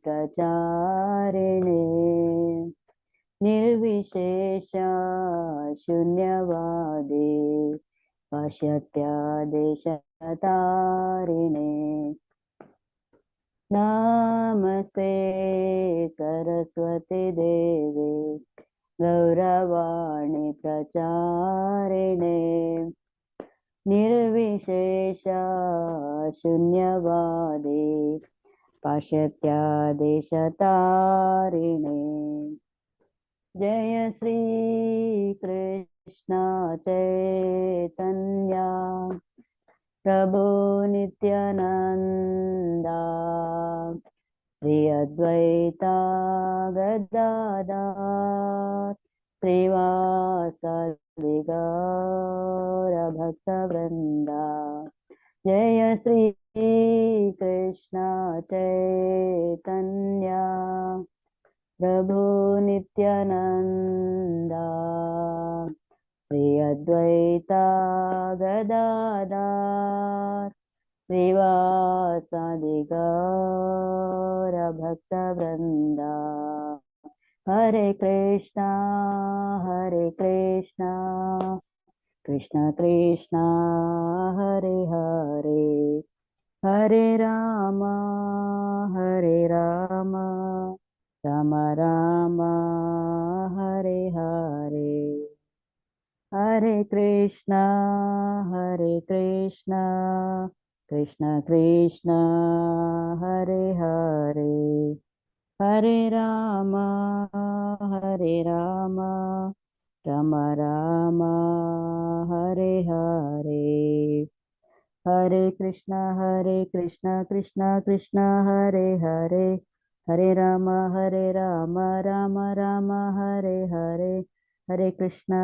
प्रचारिणे निर्विशेष शून्यवादे पाश्चात्यादेशतारिणे नमस्ते सरस्वती देवे गौरवाणी प्रचारिणे निर्विशेष शून्यवादे पाश्चात्यादेशतारिणे जय श्री कृष्ण चैतन्य प्रभु नित्यानंदा श्री अद्वैता गदाधर श्रीवासादि गौर भक्तवृंदा जय श्री कृष्ण चैतन्य प्रभु नित्यानंदा श्री अद्वैता गदाधर श्रीवासादि गौर भक्तवृंदा हरे कृष्णा कृष्ण कृष्ण हरे हरे हरे राम राम राम हरे हरे हरे कृष्णा कृष्ण कृष्ण हरे हरे हरे राम राम राम हरे हरे हरे कृष्णा कृष्ण कृष्ण हरे हरे हरे राम राम राम हरे हरे हरे कृष्णा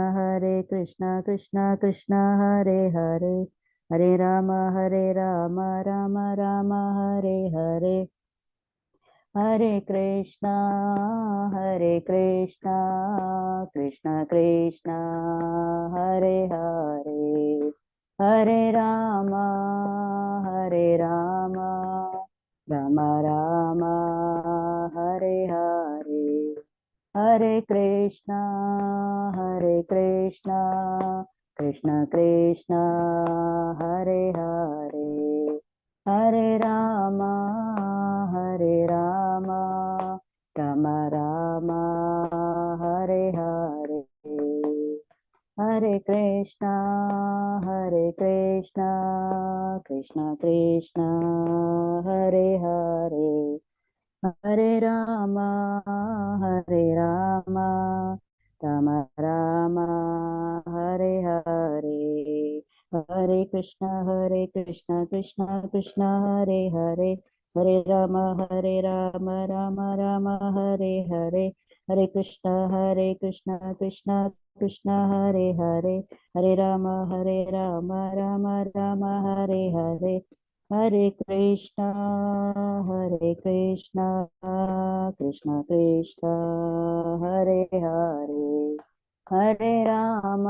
कृष्ण कृष्ण हरे हरे हरे राम राम राम हरे हरे हरे कृष्णा कृष्ण कृष्ण हरे हरे हरे राम राम राम हरे हरे हरे कृष्णा कृष्ण कृष्ण हरे हरे हरे राम राम राम हरे हरे हरे कृष्णा कृष्ण कृष्ण हरे हरे हरे राम राम राम हरे हरे हरे कृष्ण कृष्ण कृष्ण हरे हरे हरे राम राम राम हरे हरे हरे कृष्ण कृष्ण कृष्ण हरे हरे हरे राम राम राम हरे हरे हरे कृष्णा कृष्ण कृष्ण हरे हरे हरे राम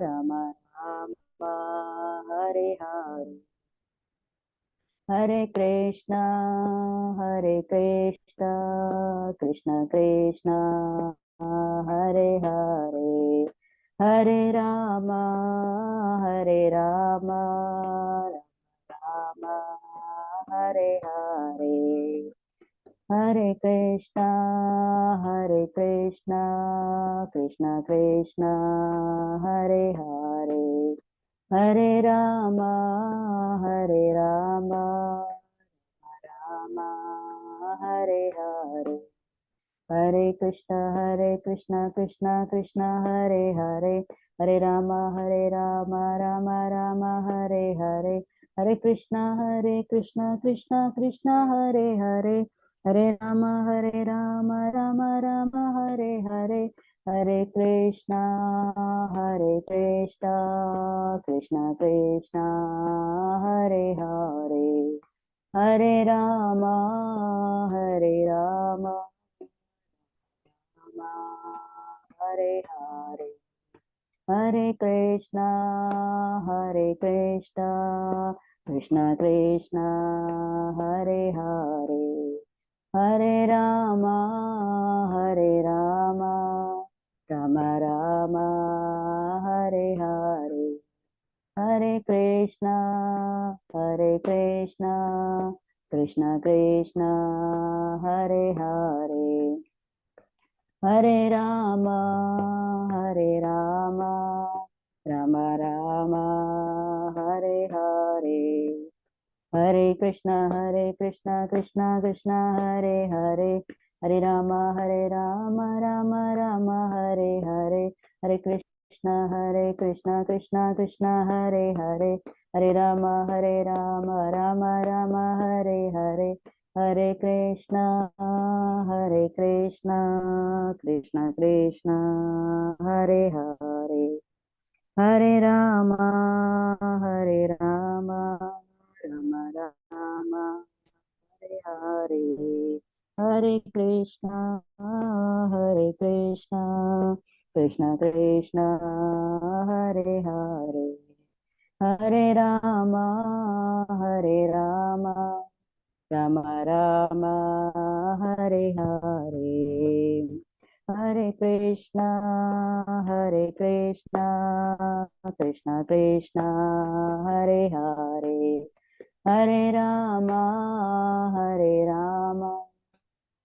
राम राम हरे हरे हरे कृष्णा कृष्ण कृष्ण हरे हरे हरे राम राम राम हरे हरे हरे कृष्णा कृष्ण कृष्ण हरे हरे हरे राम राम राम हरे हरे हरे कृष्ण कृष्ण कृष्ण हरे हरे हरे राम राम राम हरे हरे हरे कृष्ण कृष्ण कृष्ण हरे हरे हरे राम राम राम हरे हरे हरे कृष्ण कृष्ण कृष्ण हरे हरे हरे राम हरे हरे हरे कृष्णा कृष्ण कृष्ण हरे हरे हरे राम राम राम हरे हरे हरे कृष्ण कृष्ण कृष्ण हरे हरे हरे राम राम राम हरे हरे हरे कृष्ण कृष्ण कृष्ण हरे हरे हरे राम राम राम हरे हरे हरे कृष्ण कृष्ण कृष्ण हरे हरे हरे राम राम राम हरे हरे हरे कृष्ण कृष्ण कृष्ण हरे हरे हरे राम राम राम हरे हरे हरे कृष्ण कृष्ण कृष्ण हरे हरे हरे राम राम राम हरे हरे हरे कृष्ण कृष्ण कृष्ण हरे हरे हरे राम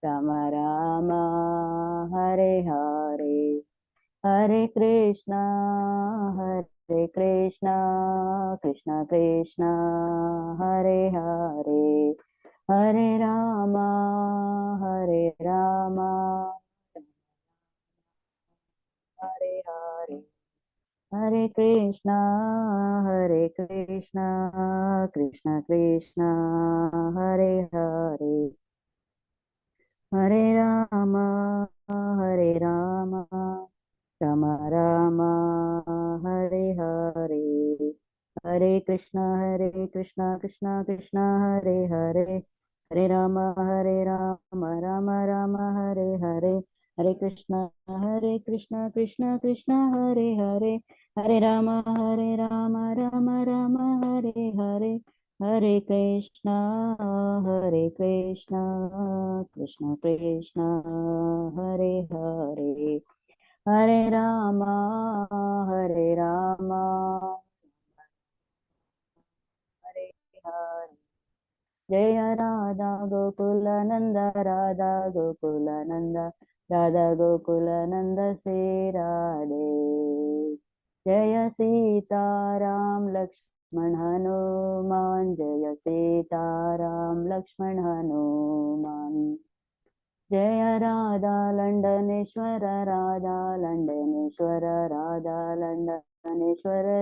राम राम हरे हरे हरे कृष्ण कृष्ण कृष्ण हरे हरे हरे राम हरे हरे हरे कृष्ण कृष्ण कृष्ण हरे हरे हरे राम राम राम हरे हरे हरे कृष्ण कृष्ण कृष्ण हरे हरे हरे राम राम राम हरे हरे हरे कृष्ण कृष्ण कृष्ण हरे हरे हरे राम राम राम हरे हरे हरे कृष्ण कृष्ण कृष्ण हरे हरे हरे राम हरे हरे जय राधा गोकुल नंद राधा गोकुल नंद श्री राधे जय सीताराम लक्ष्मण हनुमान जय सीताराम लक्ष्मण हनुमान जय राधा लंडनेश्वर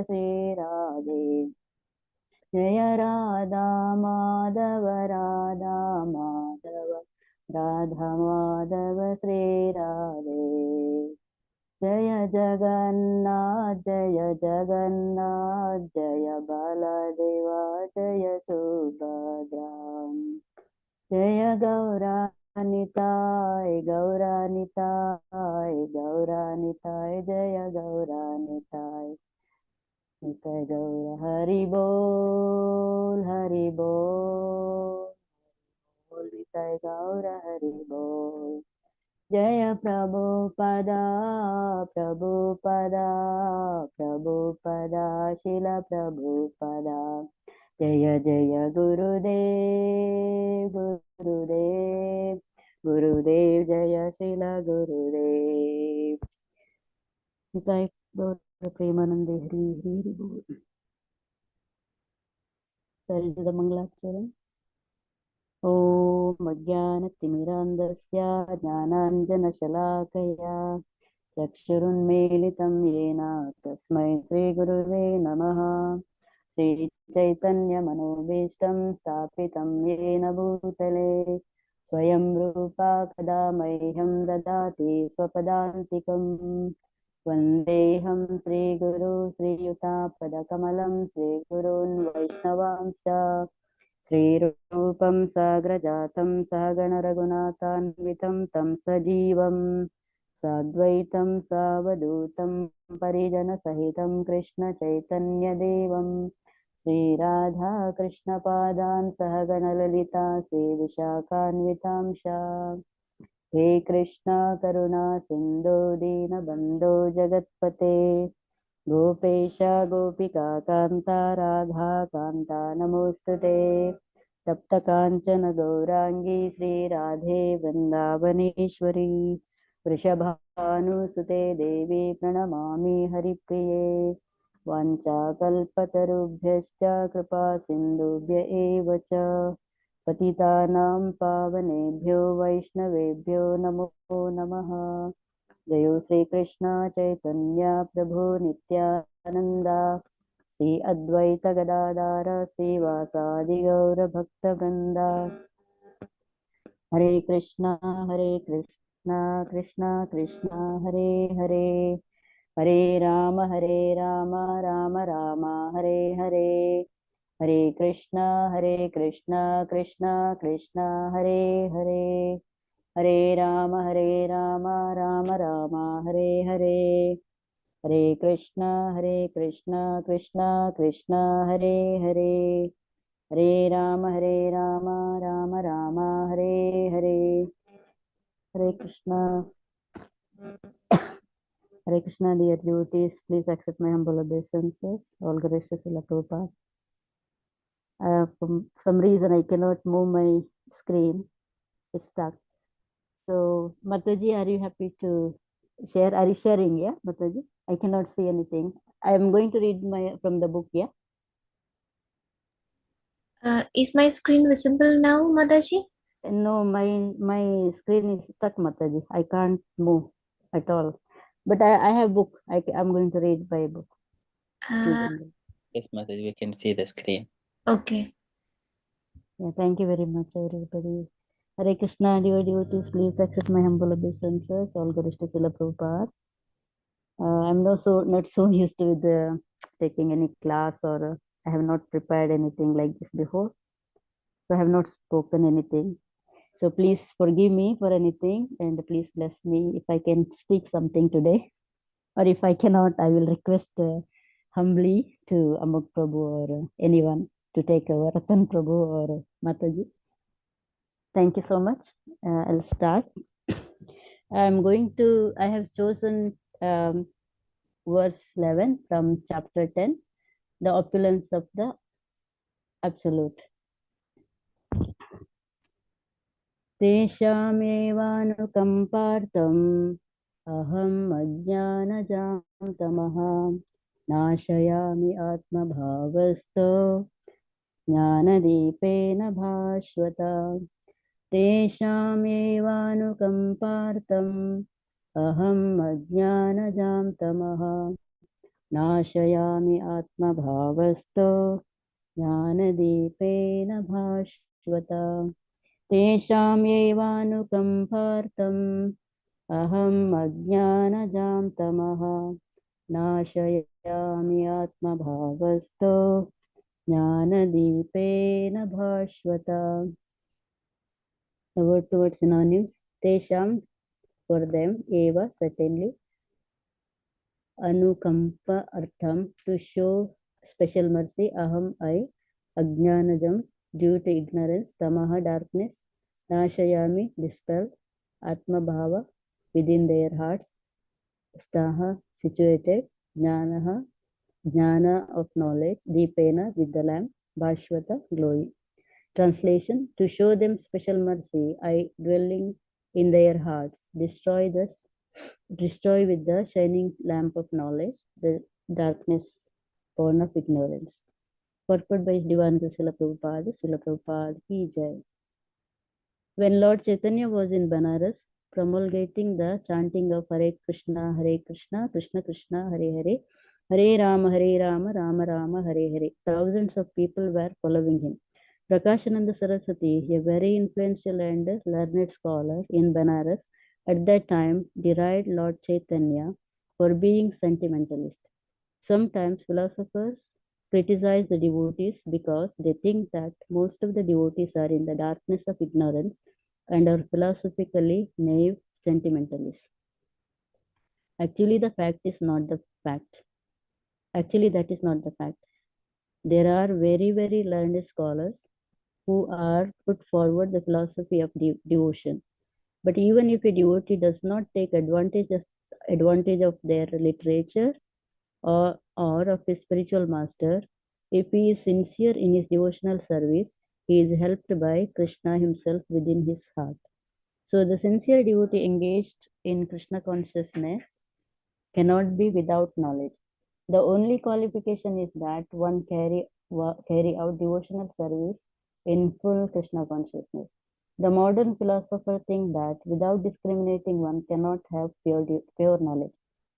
श्री राधे जय राधा माधव श्री राधे जय जगन्नाथ जय बलदेवा जय सुभद्रा जय गौरानिताय जय गौरानिताय निताय गौर हरि बोल निताय गौर हरि बोल जय प्रभुपदा शिल प्रभुपदा जय जय गुरुदेव जय शिल गुरुदेव निताय गौर प्रेमानंदे हरि हरि हरि बोल सरिद मंगलाचरण ॐ अज्ञानतिमिरान्धस्य ज्ञानाञ्जनशलाकया चक्षुरुन्मीलितं येन तस्मै श्रीगुरुवे नमः श्रीचैतन्यमनोभीष्टं स्थापितं येन भूतले स्वयं रूपा कदा मह्यं ददाति स्वपदान्तिकम् वन्देऽहं श्रीगुरु श्रीयुतापदकमलं श्रीगुरून् वैष्णवांश्च श्रीरूपं साग्रजातं सहगणरघुनाथान्वितं तं सजीवं साद्वैतं सावधूतं परिजनसहितं कृष्णचैतन्यदेवं Sri Radha Krishna Padan Sahagana Lalita Sri Vishakhanvitamsha He Krishna Karuna Sindhu Dina Bandhu Jagatpate Gopesha Gopika Kanta Radha Kanta Namostute Tapta Kanchana Gaurangi Sri Radhe Vrindavaneshwari Vrishabhanusute Devi Pranamami Haripriye Vanchakalpatarubhyascha Kripa Sindhubhya eva cha Patitanam Pavanebhyo Vaishnavebhyo Namo Namaha Jayo Sri Krishna Chaitanya Prabhu Nityananda Sri Advaita Gadadara Sri Vasadi Gaura Bhakta Vrinda Hare Krishna Krishna Krishna Hare Hare Hare Rama Rama Rama Hare Hare Hare Krishna Krishna Krishna Hare Hare Hare Rama Rama Rama Hare Hare Hare Krishna Krishna Krishna Hare Hare Hare Rama Rama Rama Hare Hare Hare Krishna. Hare Krishna, dear devotees, please accept my humble obeisances. All glories to Srila Prabhupada. For some reason, I cannot move my screen. It's stuck. So, Mataji, are you happy to share? Are you sharing? Yeah, Mataji? I cannot see anything. I am going to read from the book. Yeah. Is my screen visible now, Mataji? No, my screen is stuck, Mataji. I can't move at all. But I have book. I'm going to read by book. Yes, Mataji, we can see the screen. Okay. Yeah, thank you very much, everybody. Hare Krishna, dear devotees, please accept my humble obeisances. All glories to Srila Prabhupada. I'm not so used to with taking any class, or I have not prepared anything like this before. So I have not spoken anything. So please forgive me for anything, and please bless me if I can speak something today. Or if I cannot, I will request humbly to Amok Prabhu or anyone to take over, Ratan Prabhu or Mataji. Thank you so much. I'll start. I have chosen verse 11 from chapter 10, the opulence of the Absolute. Teshamevanukampartam aham ajnanajam tamaha nashayami atma bhavasto jnanadipena bhashvata. Teshamevanukampartam aham ajnanajam tamaha nashayami atma bhavasto jnanadipena bhashvata. Teshamevanukampartam aham ajnanajam tamaha nashayami atma bhavasto jnanadipena bhashvata. The word towards synonyms. Tesham, for them. Eva, certainly. Anukampa, artham, to show special mercy. Aham, I. Ajnanajam, due to ignorance. Tamaha, darkness. Nashayami, dispel. Atma bhava, within their hearts. Staha, situated. Jnanaha, jnana of knowledge. Deepena, with the lamp. Bhashvata, glowing. Translation: to show them special mercy, I, dwelling in their hearts, destroy with the shining lamp of knowledge the darkness born of ignorance. Purport by Divine Srila Prabhupada ki jai. When Lord Chaitanya was in Banaras, promulgating the chanting of Hare Krishna, Krishna Krishna, Hare Hare, Hare Rama, Rama Rama, Hare Hare, thousands of people were following him. Prakashananda Saraswati, a very influential and learned scholar in Banaras, at that time derided Lord Chaitanya for being sentimentalist. Sometimes philosophers criticize the devotees because they think that most of the devotees are in the darkness of ignorance and are philosophically naive sentimentalists. Actually, that is not the fact. There are very, very learned scholars who are put forward the philosophy of devotion. But even if a devotee does not take advantage of their literature or of his spiritual master, if he is sincere in his devotional service, he is helped by Krishna himself within his heart. So the sincere devotee engaged in Krishna consciousness cannot be without knowledge. The only qualification is that one carry out devotional service in full Krishna consciousness. The modern philosopher think that without discriminating one cannot have pure knowledge.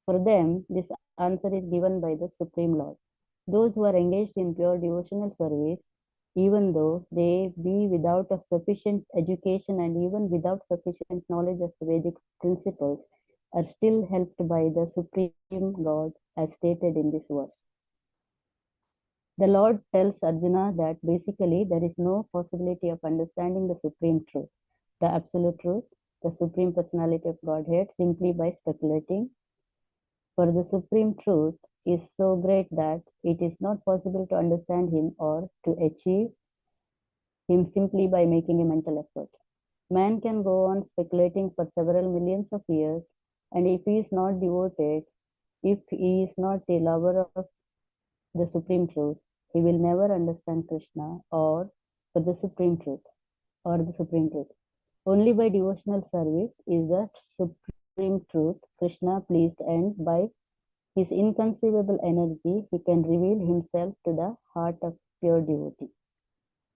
For them, this answer is given by the Supreme Lord. Those who are engaged in pure devotional service, even though they be without a sufficient education and even without sufficient knowledge of Vedic principles, are still helped by the Supreme God as stated in this verse. The Lord tells Arjuna that basically there is no possibility of understanding the Supreme Truth, the Absolute Truth, the Supreme Personality of Godhead simply by speculating. For the Supreme Truth is so great that it is not possible to understand Him or to achieve Him simply by making a mental effort. Man can go on speculating for several millions of years, and if he is not devoted, if he is not a lover of the Supreme Truth, he will never understand Krishna or for the Supreme Truth or the Supreme Truth. Only by devotional service is the Supreme Truth Krishna pleased, and by his inconceivable energy he can reveal himself to the heart of pure devotee.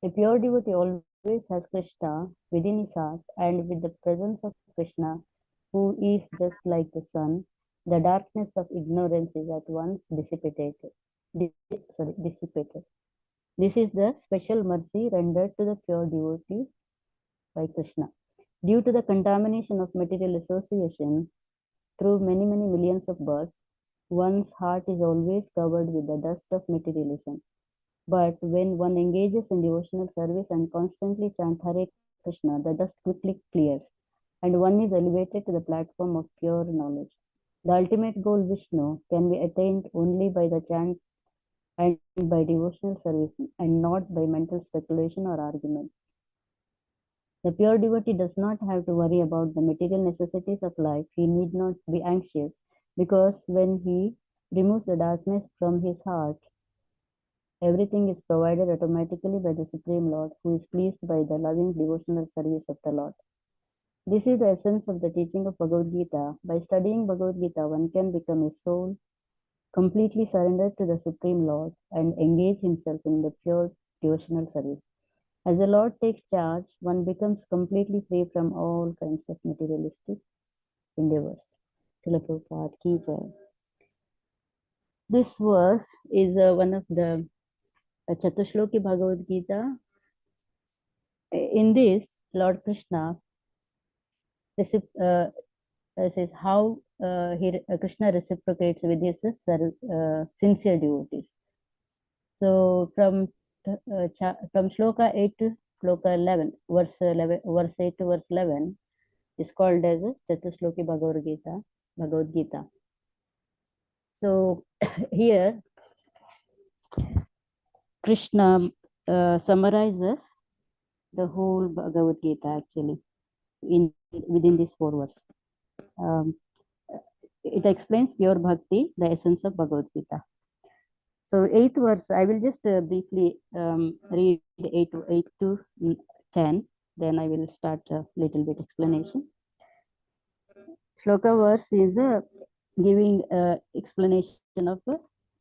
A pure devotee always has Krishna within his heart, and with the presence of Krishna, who is just like the sun, the darkness of ignorance is at once dissipated. This is the special mercy rendered to the pure devotees by Krishna. Due to the contamination of material association through many, many millions of births, one's heart is always covered with the dust of materialism. But when one engages in devotional service and constantly chants Hare Krishna, the dust quickly clears, and one is elevated to the platform of pure knowledge. The ultimate goal, Vishnu, can be attained only by the chant and by devotional service, and not by mental speculation or argument. The pure devotee does not have to worry about the material necessities of life. He need not be anxious, because when he removes the darkness from his heart, everything is provided automatically by the Supreme Lord, who is pleased by the loving devotional service of the Lord. This is the essence of the teaching of Bhagavad Gita. By studying Bhagavad Gita, one can become a soul completely surrendered to the Supreme Lord and engage himself in the pure devotional service. As the Lord takes charge, one becomes completely free from all kinds of materialistic endeavors. Srila Prabhupada ki jai. This verse is one of the Chatushloki Bhagavad Gita. In this, Lord Krishna says how Krishna reciprocates with his sincere devotees. So from Shloka 8 to Shloka 11, verse 8 to verse 11 is called as Chatushloki Bhagavad Gita. So here Krishna summarizes the whole Bhagavad Gita actually within these 4 verses. It explains pure bhakti, the essence of Bhagavad Gita. So 8th verse, I will just briefly read 8 to 10. Then I will start a little bit explanation. Shloka verse is giving explanation of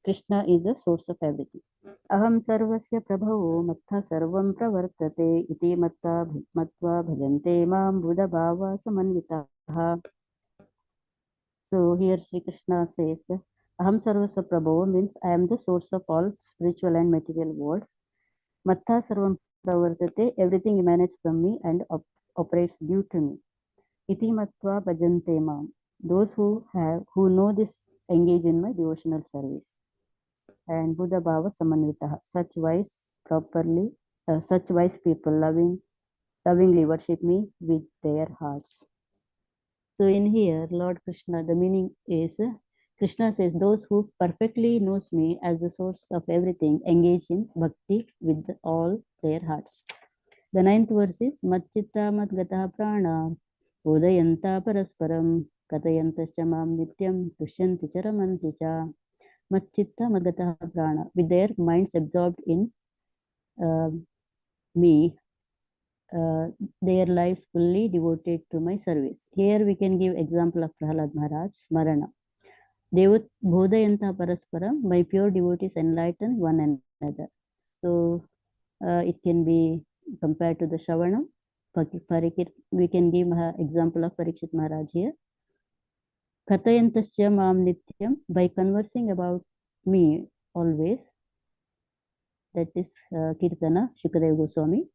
Krishna is the source of everything. Aham sarvasya prabhavo mattha sarvam pravartate iti mattva bhajante mam buddha bhava samanvitaha. So here Sri Krishna says, Aham sarvasya prabhavo means I am the source of all spiritual and material worlds. Mattha sarvam pravartate, everything emanates from me and operates due to me. Iti matva bhajante mam. Those who know this engage in my devotional service. And Buddha Bhava Samanvitaha, such wise people lovingly worship me with their hearts. So in here, Lord Krishna, the meaning is Krishna says, those who perfectly knows me as the source of everything engage in bhakti with all their hearts. The ninth verse is Matchitta Madgata Prana Udayanta Parasparam Katayantascha Mam Nityam Tushyanti Charamanti Cha. Matchitta Madgata Prana, with their minds absorbed in me, their lives fully devoted to my service. Here we can give example of Prahlad Maharaj, Smarana. Devat Bodhayanta Parasparam, my pure devotees enlighten one another. So it can be compared to the Shravanam. We can give example of Parikshit Maharaj here. Katayantasya Mam Nityam, by conversing about me always. That is Kirtana, Shukadev Goswami.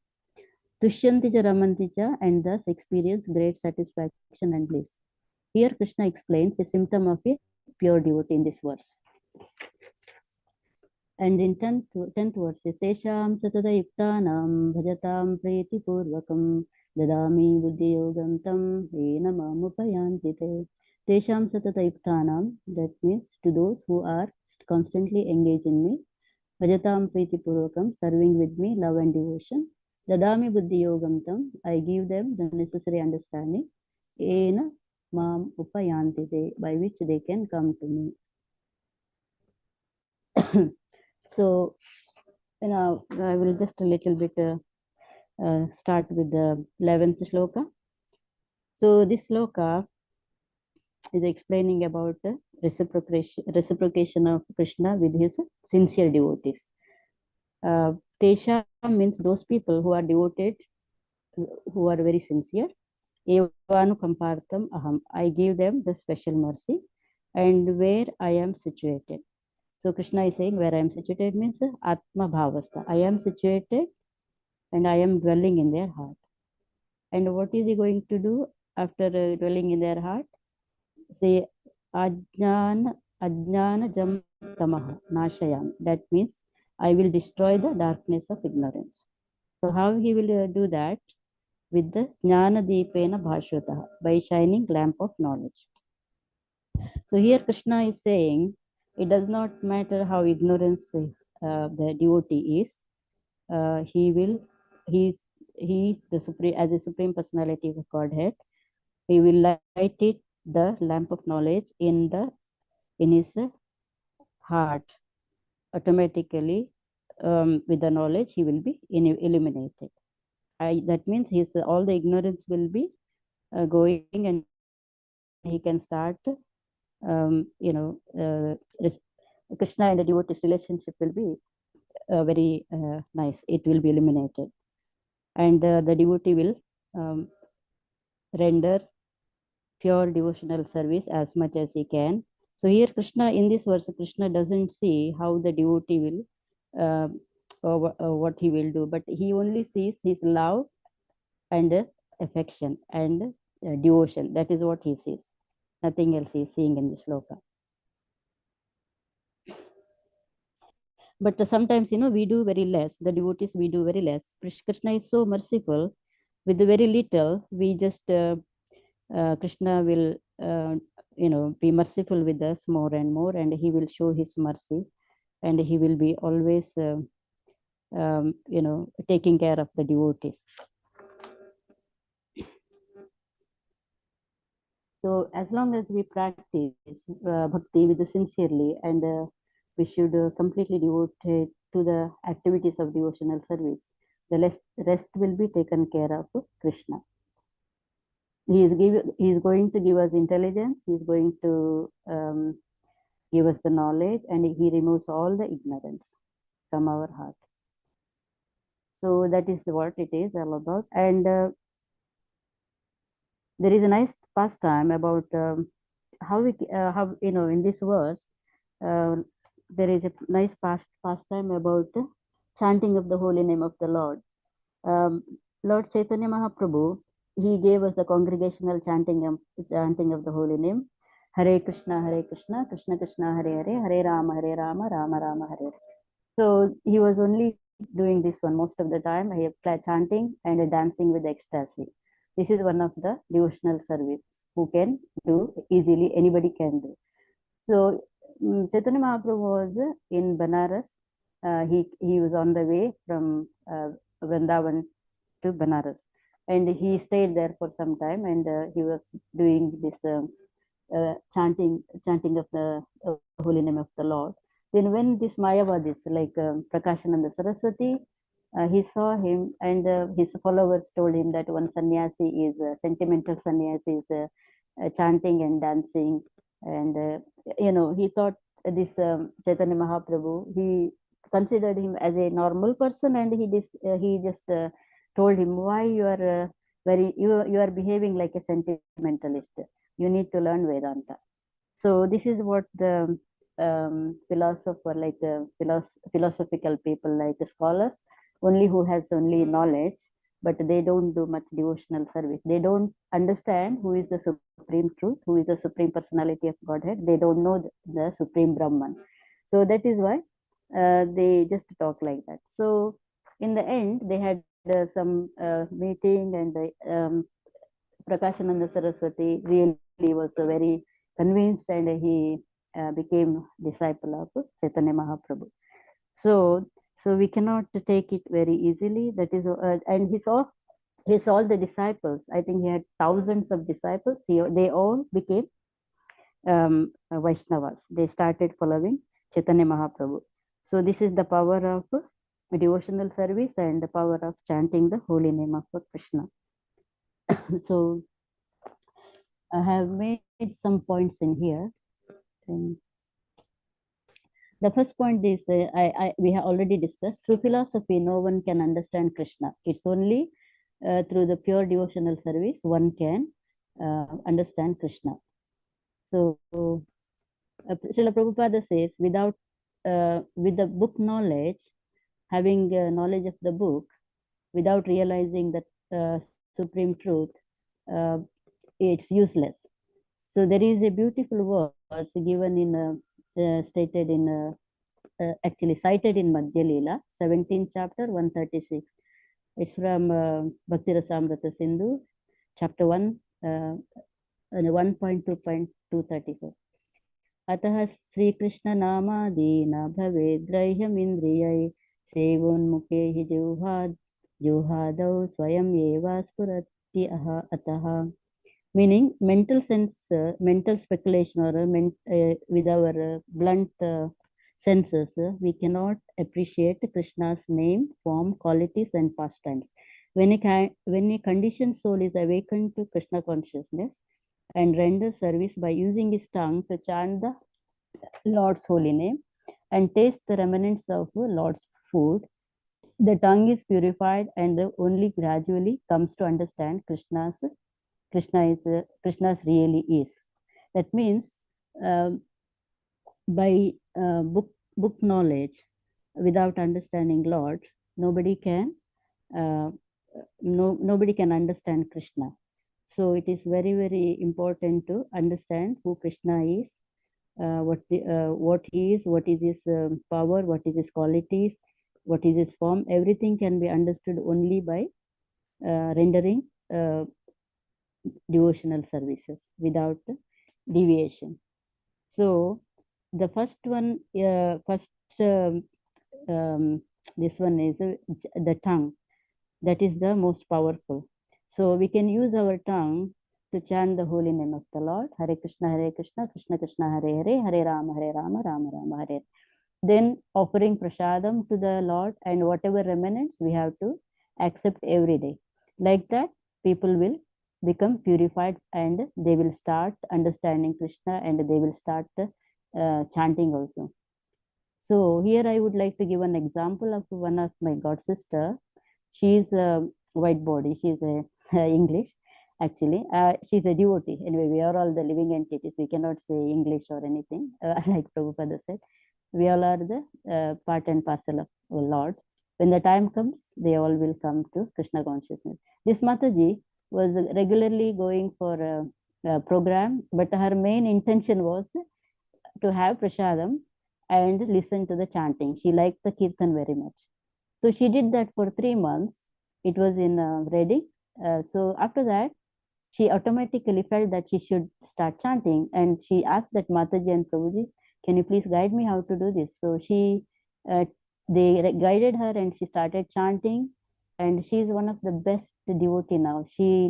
Tushyanti cha ramanti cha, and thus experience great satisfaction and bliss. Here Krishna explains a symptom of a pure devotee in this verse. And in 10th verse is Tesham satada yuktanam bhajatam preti purvakam dadami buddhi yogam tam enamam upayanti te. Tesham satada yuktanam, that means to those who are constantly engaged in me. Bhajatam priti purvakam, serving with me love and devotion. Dadami buddhi yogam tam, I give them the necessary understanding. Ena mam upayanti te, by which they can come to me. So, I will just a little bit start with the 11th shloka. So this shloka is explaining about the reciprocation of Krishna with his sincere devotees. Tesha means those people who are devoted, who are very sincere. Evanu kampartam aham, I give them the special mercy, and where I am situated. So Krishna is saying where I am situated means Atma Bhavasta. I am situated and I am dwelling in their heart. And what is he going to do after dwelling in their heart? Say Ajnana Jam Tamaha Nashayam. That means I will destroy the darkness of ignorance. So how he will do that? With the Jnana Deepena Bhashvataha, by shining lamp of knowledge. So here Krishna is saying, it does not matter how ignorance the devotee is, he is the supreme, as a supreme personality of Godhead, he will light it, the lamp of knowledge in his heart. Automatically, with the knowledge, he will be illuminated. That means all the ignorance will be going, and he can start. Krishna and the devotee's relationship will be very nice. It will be illuminated, and the devotee will render pure devotional service as much as he can. So here Krishna, in this verse, Krishna doesn't see how the devotee will what he will do, but he only sees his love and affection and devotion. That is what he sees. Nothing else he is seeing in this shloka. But sometimes, we do very less. The devotees, we do very less. Krishna is so merciful. With the very little, we just Krishna will be merciful with us more and more, and he will show his mercy, and he will be always taking care of the devotees. So as long as we practice bhakti with sincerely, and we should completely devote to the activities of devotional service, the rest will be taken care of Krishna. He is going to give us intelligence. He is going to give us the knowledge, and he removes all the ignorance from our heart. So that is what it is all about. And there is a nice pastime about how in this verse there is a nice pastime about chanting of the holy name of the Lord. Lord Chaitanya Mahaprabhu, he gave us the congregational chanting of the holy name. Hare Krishna, Krishna Krishna, Hare Hare, Hare Rama, Rama Rama, Hare Hare. So he was only doing this one most of the time. He was chanting and dancing with ecstasy. This is one of the devotional service who can do easily. Anybody can do. So Chaitanya Mahaprabhu was in Banaras. He was on the way from Vrindavan to Banaras, and he stayed there for some time, and he was doing this chanting of the holy name of the Lord. Then when this Mayavadis like Prakashananda Saraswati, he saw him, and his followers told him that one sannyasi is sentimental sannyasi is chanting and dancing, and he thought this Chaitanya Mahaprabhu, he considered him as a normal person, and he just told him, why you are you are behaving like a sentimentalist. You need to learn Vedanta. So this is what the philosopher, like philosophical people, like scholars, only who has only knowledge, but they don't do much devotional service. They don't understand who is the supreme truth, who is the supreme personality of Godhead. They don't know the supreme Brahman. So that is why they just talk like that. So in the end, they had some meeting, and the Prakashananda Saraswati really was very convinced, and he became disciple of Chaitanya Mahaprabhu. So we cannot take it very easily. That is, and he saw all the disciples. I think he had thousands of disciples. They all became Vaishnavas. They started following Chaitanya Mahaprabhu. So this is the power of devotional service and the power of chanting the holy name of Krishna. So I have made some points in here. And the first point is we have already discussed. Through philosophy, no one can understand Krishna. It's only through the pure devotional service one can understand Krishna. So Srila Prabhupada says, with the book knowledge, having knowledge of the book, without realizing that supreme truth, it's useless. So there is a beautiful verse given in stated in actually cited in Madhya Leela, 17th chapter, 136. It's from Bhakti Rasamrita Sindhu, chapter 1, 1.2.234. अतः श्रीकृष्ण नामादीन भवेद्रह्यमिन्द्रियै सेवोन्मुखे हि जुहादौ स्वयं एव स्फुरति अतः. Meaning mental speculation, or with our blunt senses, we cannot appreciate Krishna's name, form, qualities, and pastimes. When a conditioned soul is awakened to Krishna consciousness and renders service by using his tongue to chant the Lord's holy name and taste the remnants of Lord's food, the tongue is purified and only gradually comes to understand Krishna's really is. That means by book knowledge, without understanding Lord, nobody can understand Krishna. So it is very, very important to understand who Krishna is, what he is, what is his power, what is his qualities, what is his form. Everything can be understood only by rendering devotional services without deviation. So the first one, this one is the tongue. That is the most powerful. So we can use our tongue to chant the holy name of the Lord. Hare Krishna, Krishna Krishna, Hare Hare, Hare Rama, Rama Rama, Hare. Then offering prasadam to the Lord, and whatever remnants we have to accept every day. Like that, people will become purified, and they will start understanding Krishna, and they will start chanting also. So here I would like to give an example of one of my god sister. She is a white body. She is a English, actually. She's a devotee. Anyway, we are all the living entities. We cannot say English or anything. Like Prabhupada said, we all are the part and parcel of the Lord. When the time comes, they all will come to Krishna consciousness. This Mataji was regularly going for a program, but her main intention was to have prasadam and listen to the chanting. She liked the kirtan very much. So she did that for 3 months. It was in Reading. So after that, she automatically felt that she should start chanting, and she asked that Mataji and Prabhuji, can you please guide me how to do this? So they guided her, and she started chanting, and she is one of the best devotee now. She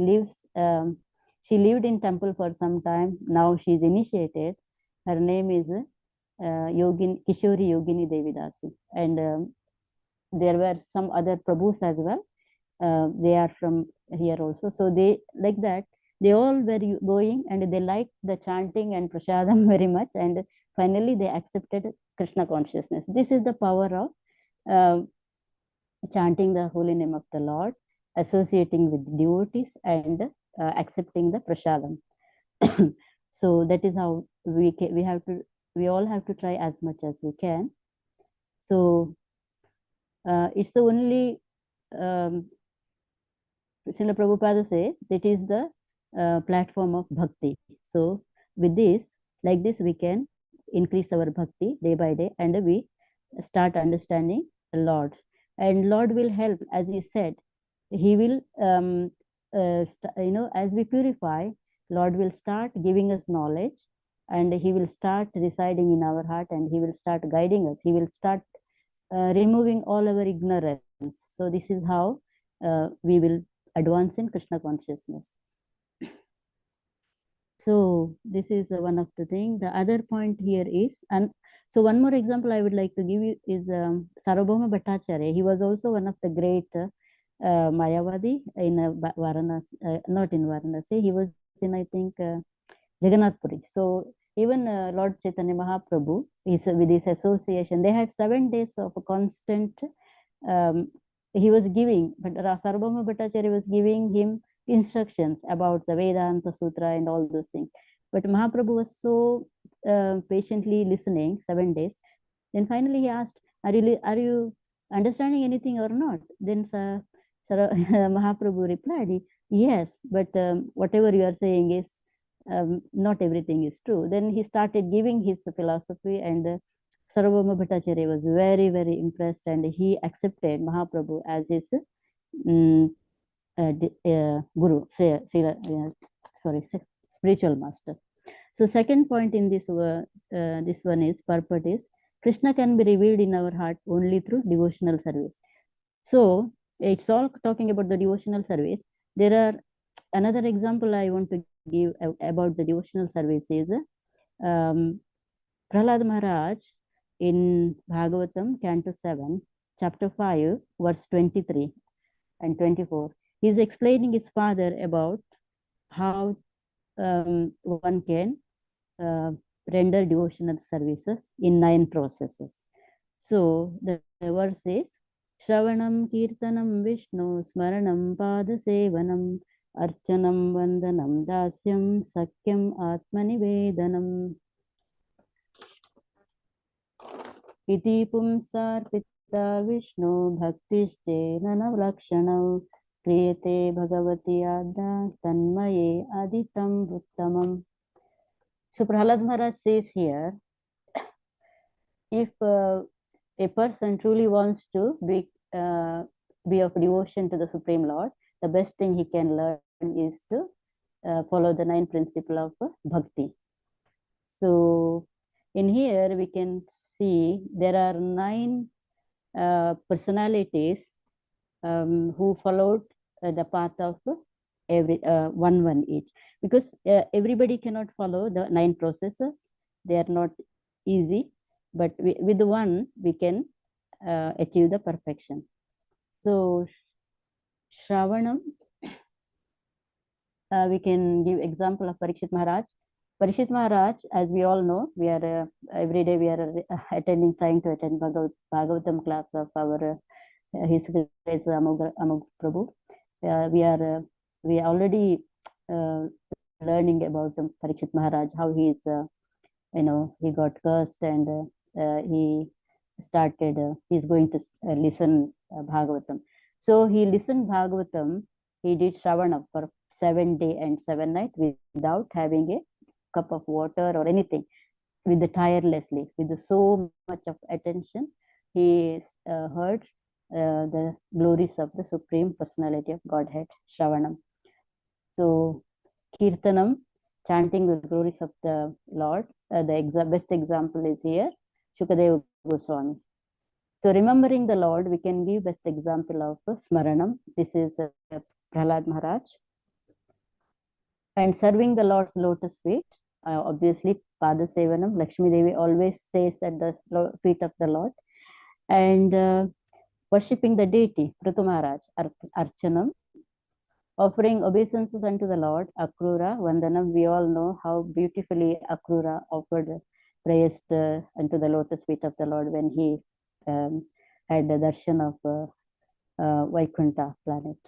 lived in temple for some time. Now she is initiated. Her name is Kishori Yogini Devi Dasi, and there were some other Prabhus as well. They are from here also. So they like that. They all were going, and they liked the chanting and prasadam very much. And finally, they accepted Krishna consciousness. This is the power of chanting the holy name of the Lord, associating with devotees, and accepting the prasadam. So that is how we all have to try as much as we can. So it's the only Srila Prabhupada says that is the platform of bhakti. So with this, like this, we can increase our bhakti day by day, and we start understanding the Lord. And Lord will help, as he said, he will, as we purify, Lord will start giving us knowledge, and he will start residing in our heart, and he will start guiding us. He will start removing all our ignorance. So this is how we will advance in Krishna consciousness. So this is one of the things. The other point here is, and so one more example I would like to give you is Sarvabhauma Bhattacharya. He was also one of the great Mayavadi in Varanasi, not in Varanasi. He was in, I think, Jagannath Puri. So even Lord Chaitanya Mahaprabhu is with his association. They had 7 days of a constant. He was giving, but Sarvabhauma Bhattacharya was giving him instructions about the Vedanta Sutra and all those things. But Mahaprabhu was so patiently listening 7 days. Then finally he asked, are you understanding anything or not? Then Mahaprabhu replied, yes, but whatever you are saying is not everything is true. Then he started giving his philosophy, and Sarvabhauma Bhattacharya was very, very impressed, and he accepted Mahaprabhu as his guru, spiritual master. So second point in this one is purport is Krishna can be revealed in our heart only through devotional service. So it's all talking about the devotional service. There are another example I want to give about the devotional service is Prahlad Maharaj in Bhagavatam, Canto 7, Chapter 5, verse 23 and 24. He's explaining his father about how one can render devotional services in 9 processes. So the verse is Shravanam Kirtanam Vishnu Smaranam Pada Sevanam Archanam Vandanam Dasyam Sakyam Atmanivedanam Iti Pumsarpita Vishnu Bhaktishte Nanavlakshanam Kriyate Bhagavati Adha Tanmaye Aditam Uttamam. So Prahlad Maharaj says here, if a person truly wants to be of devotion to the Supreme Lord, the best thing he can learn is to follow the 9 principles of bhakti. So in here we can see there are 9 personalities who followed the path of every one each, because everybody cannot follow the 9 processes. They are not easy, but with the one we can achieve the perfection. So Shravanam, we can give example of Parikshit Maharaj. Parikshit Maharaj, as we all know, we are every day we are trying to attend Bhagavatam class of our His Grace Amog Prabhu. We are already learning about Parikshit Maharaj, how he is, he got cursed, and he started, he's going to listen Bhagavatam. So he listened Bhagavatam, he did Shravana for 7 days and 7 nights without having a cup of water or anything, with the tirelessly, with so much of attention. He heard the glories of the Supreme Personality of Godhead, Shravanam. So Kirtanam, chanting the glories of the Lord. The best example is here, Shukadeva Goswami. So remembering the Lord, we can give best example of Smaranam. This is Prahlad Maharaj. And serving the Lord's lotus feet, obviously Pada Sevanam, Lakshmi Devi always stays at the feet of the Lord. And worshipping the deity, Prithu Maharaj, Archanam, offering obeisances unto the Lord, Akrura, Vandanam. We all know how beautifully Akrura offered prayers unto the lotus feet of the Lord when he had the darshan of Vaikunta planet.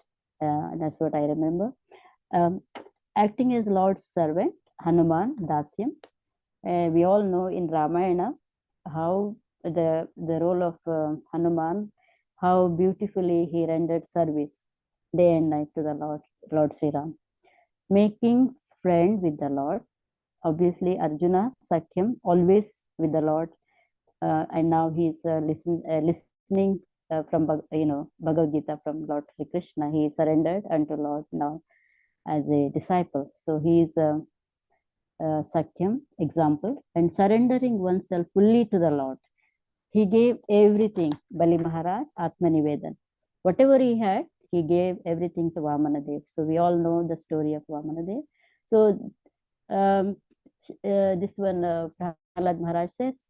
That's what I remember. Acting as Lord's servant, Hanuman, Dasyam. We all know in Ramayana how the role of Hanuman, how beautifully he rendered service day and night to the Lord Sri Ram. Making friend with the Lord, obviously Arjuna, Sakyam, always with the Lord, and now he's listening from BhagavadGita from Lord Sri Krishna. He surrendered unto Lord now as a disciple. So he is Sakyam example, and surrendering oneself fully to the Lord. He gave everything, Bali Maharaj, Atma Nivedan. Whatever he had, he gave everything to Vamanadev. So we all know the story of Vamanadev. So this one, Prahlad Maharaj says,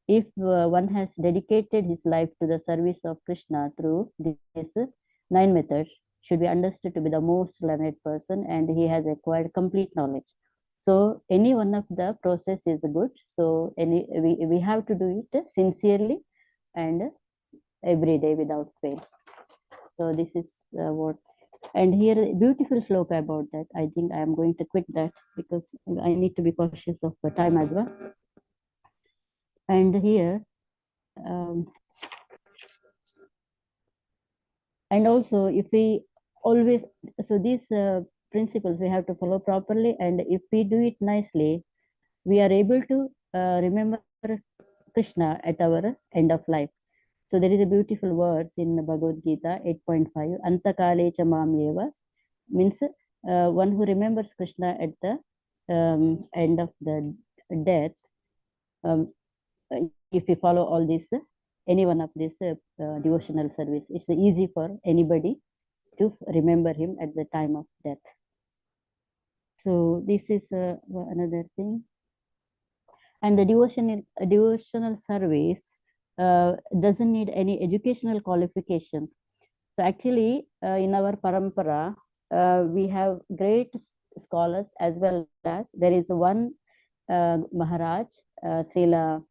if one has dedicated his life to the service of Krishna through this 9 methods, should be understood to be the most learned person, and he has acquired complete knowledge. So any one of the process is good. So we have to do it sincerely and every day without fail. So this is what. And here a beautiful sloka about that. I think I am going to quit that because I need to be cautious of the time as well. And here, and also if we always, so these principles we have to follow properly, and if we do it nicely, we are able to remember Krishna at our end of life. So there is a beautiful verse in Bhagavad Gita 8.5, Antakale cha mam yeva, means one who remembers Krishna at the end of the death. If we follow all this, any one of this devotional service, it's easy for anybody to remember him at the time of death. So this is another thing. And the devotional service doesn't need any educational qualification. So actually, in our parampara, we have great scholars, as well as there is one Maharaj, Srila,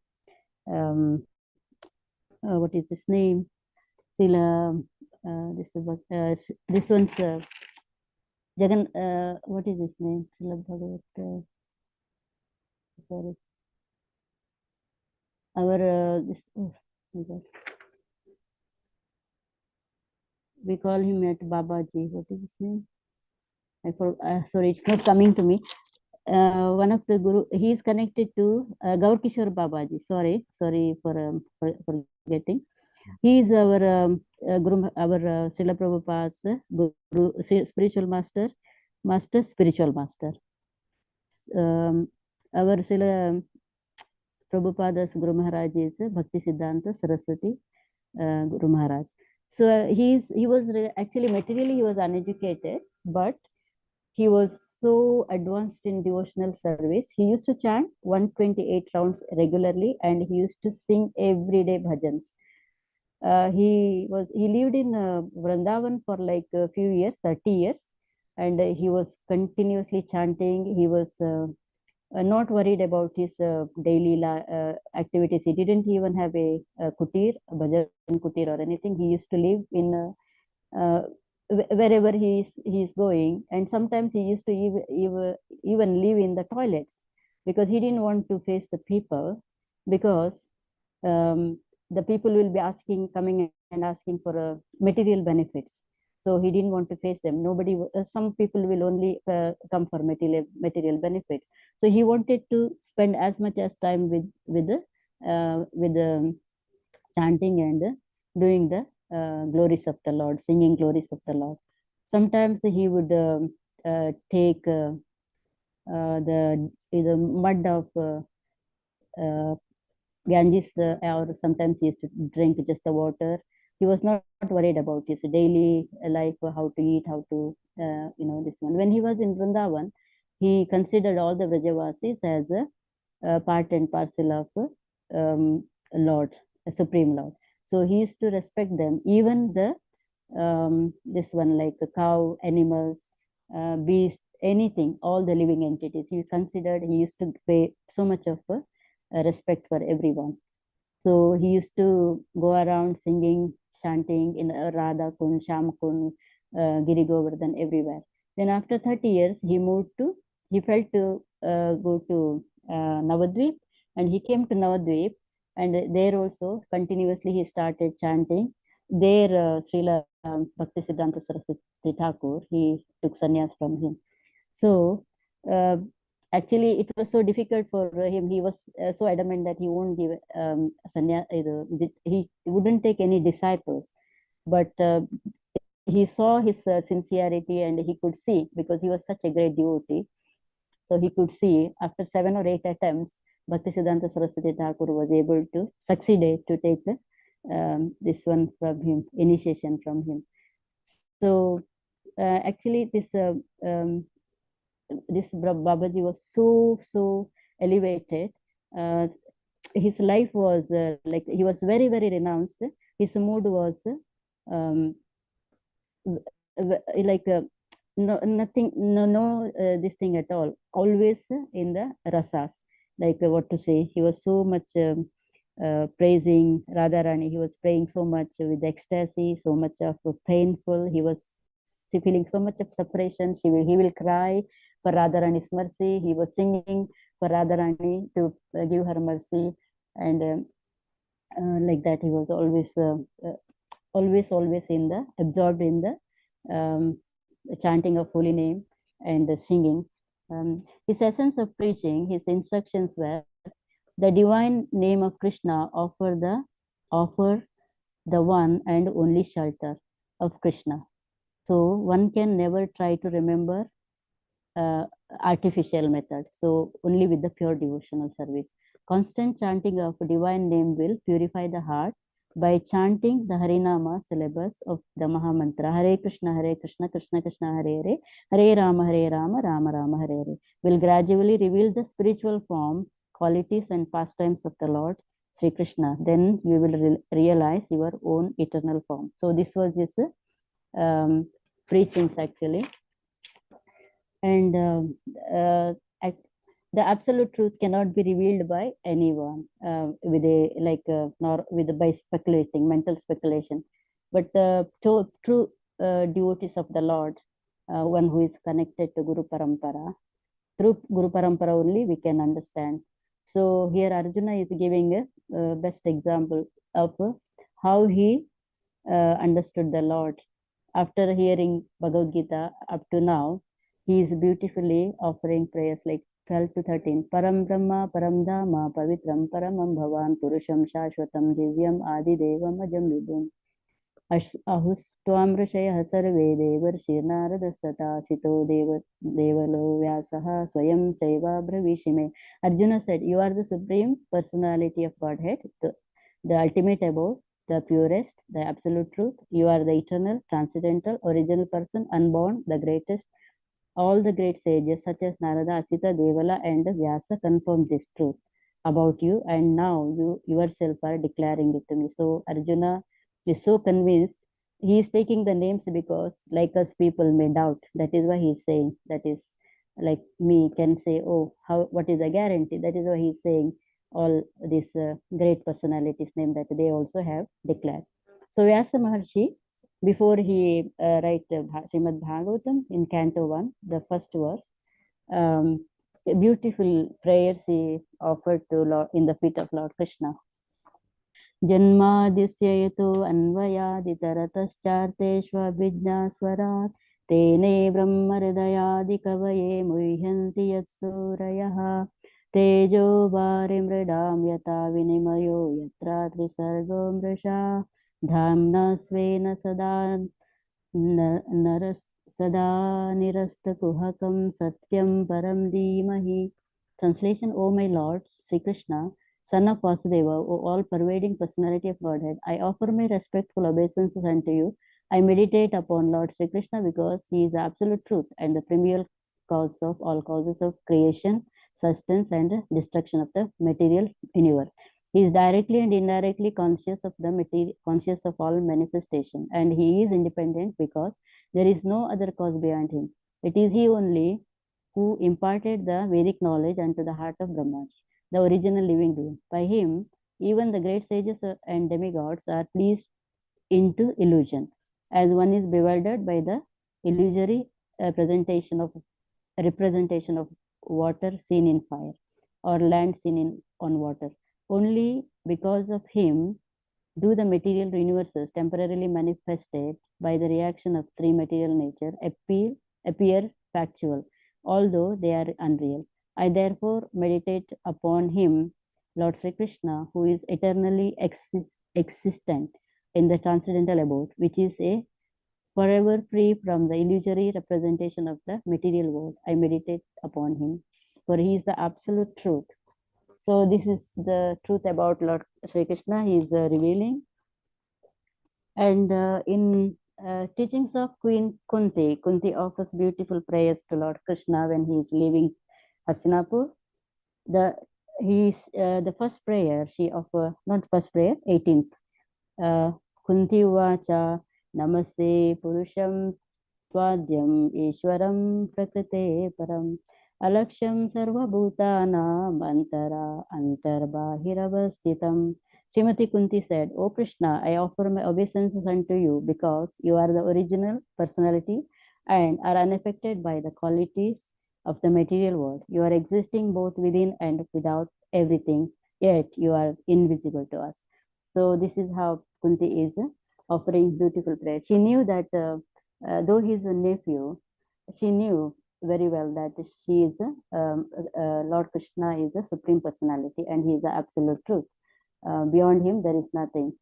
what is his name? Srila, this one's Jagan, what is his name? Srila Bhagavat, sorry. Our, this, oh my God. We call him at Babaji. What is his name? Sorry, it's not coming to me. One of the guru, he is connected to Gaur Kishore Babaji. Sorry for forgetting. He is our guru, our Srila Prabhupada's guru, spiritual master, spiritual master. Our Srila Prabhupada's Guru Maharaj is Bhakti Siddhanta Saraswati Guru Maharaj. So he was actually materially he was uneducated, but he was so advanced in devotional service. He used to chant 128 rounds regularly, and he used to sing everyday bhajans. He lived in Vrindavan for like a few years, 30 years, and he was continuously chanting. He was not worried about his daily activities. He didn't even have a kutir, a bhajan kutir or anything. He used to live in wherever he is going, and sometimes he used to even live in the toilets because he didn't want to face the people, because the people will be coming and asking for material benefits. So he didn't want to face them. Some people will only come for material benefits. So he wanted to spend as much as time with the chanting and doing the glories of the Lord, singing glories of the Lord. Sometimes he would take the mud of Ganges, or sometimes he used to drink just the water. He was not worried about his daily life, how to eat, how to, this one. When he was in Vrindavan, he considered all the Vrajavasis as a part and parcel of Lord, a Supreme Lord. So he used to respect them, even the this one, like the cow, animals, beast, anything, all the living entities. He considered, he used to pay so much of respect for everyone. So he used to go around singing, chanting in Radha Kund, Sham Kund, Giri Govardhan, everywhere. Then after 30 years, he felt to go to Navadvip, and he came to Navadvip, and there also continuously he started chanting. There, Srila Bhaktisiddhanta Saraswati Thakur, he took sannyas from him. So uh, actually, it was so difficult for him. He was so adamant that he won't give sannyas. He wouldn't take any disciples, but he saw his sincerity, and he could see, because he was such a great devotee. So he could see, after 7 or 8 attempts, Bhaktisiddhanta Saraswati Thakur was able to succeed to take this one from him, initiation from him. So actually, this Babaji was so elevated. His life was like, he was very, very renounced. His mood was um, like nothing, no this thing at all. Always in the rasas, like what to say. He was so much praising Radharani. He was praying so much with ecstasy, so much of painful. He was feeling so much of separation. He will cry for Radharani's mercy. He was singing for Radharani to give her mercy, and like that. He was always in the absorbed in the chanting of holy name and the singing. His essence of preaching, his instructions were: the divine name of Krishna, offer the one and only shelter of Krishna. So one can never try to remember artificial method. So only with the pure devotional service. Constant chanting of divine name will purify the heart by chanting the Harinama syllabus of the Mahamantra. Hare Krishna, Krishna Krishna, Hare Hare, Hare Rama, Rama Rama, Hare Hare, will gradually reveal the spiritual form, qualities, and pastimes of the Lord Sri Krishna. Then you will realize your own eternal form. So this was his preachings actually. And the absolute truth cannot be revealed by anyone with a nor by speculating, mental speculation. But the true devotees of the Lord, one who is connected to Guru Parampara, through Guru Parampara only we can understand. So here Arjuna is giving a best example of how he understood the Lord. After hearing Bhagavad Gita up to now, he is beautifully offering prayers like 12 to 13. Param Brahma, Param Dhamma, Pavitram, Paramam Bhavan, Purusham, Shashwatam, Divyam, Adi Devam, Ajam Vidum. Ahustwamrishayah sarve devarshi naradastata sito devalo vyasaha swayam chaiva bravishime. Arjuna said, you are the supreme personality of Godhead, the ultimate abode, the purest, the absolute truth. You are the eternal, transcendental, original person, unborn, the greatest. All the great sages such as Narada, Asita, Devala, and Vyasa confirmed this truth about you, and now you yourself are declaring it to me. So Arjuna is so convinced. He is taking the names because, like us, people may doubt. That is why he is saying. That is like me can say, oh, what is the guarantee? That is why he is saying all these great personalities' name that they also have declared. So Vyasa Maharshi, before he write Srimad Bhagavatam in Canto 1, the first verse, beautiful prayers he offered to Lord in the feet of Lord Krishna. Janmadisya yato anvayaditaratascharteshvabhijnasvarat tene brahmaridayadi kavaye muhyanti yatsurayah tejo varimridam yata vinimayo yatra trisargo mrisha dhamna svena sada Sada nirasta kuhakam satyam param dhimahi. Translation: O my Lord, Sri Krishna, Son of Vasudeva, O all-pervading personality of Godhead, I offer my respectful obeisances unto you. I meditate upon Lord Sri Krishna because he is the absolute truth and the primeval cause of all causes of creation, sustenance, and destruction of the material universe. He is directly and indirectly conscious of the conscious of all manifestation, and he is independent because there is no other cause beyond him. It is he only who imparted the Vedic knowledge unto the heart of Brahma, the original living being. By him, even the great sages and demigods are pleased into illusion, as one is bewildered by the illusory representation of water seen in fire or land seen on water. Only because of him do the material universes temporarily manifested by the reaction of three material nature appear factual, although they are unreal. I therefore meditate upon him, Lord Sri Krishna, who is eternally existent in the transcendental abode, which is a forever free from the illusory representation of the material world. I meditate upon him, for he is the absolute truth. So this is the truth about Lord Sri Krishna. He is revealing. And in teachings of Queen Kunti, Kunti offers beautiful prayers to Lord Krishna when he is leaving Hastinapur. The first prayer she offers, not first prayer, 18th. Kunti Vacha Namaste Purusham Tvadyam Ishwaram Prakrite Param Alaksham Sarvabhutanam Antarbahiravastitam. Srimati Kunti said, O Krishna, I offer my obeisances unto you because you are the original personality and are unaffected by the qualities of the material world. You are existing both within and without everything, yet you are invisible to us. So this is how Kunti is offering beautiful prayer. She knew that though he is a nephew, she knew very well that she is Lord Krishna is the supreme personality and he is the absolute truth. Beyond him, there is nothing.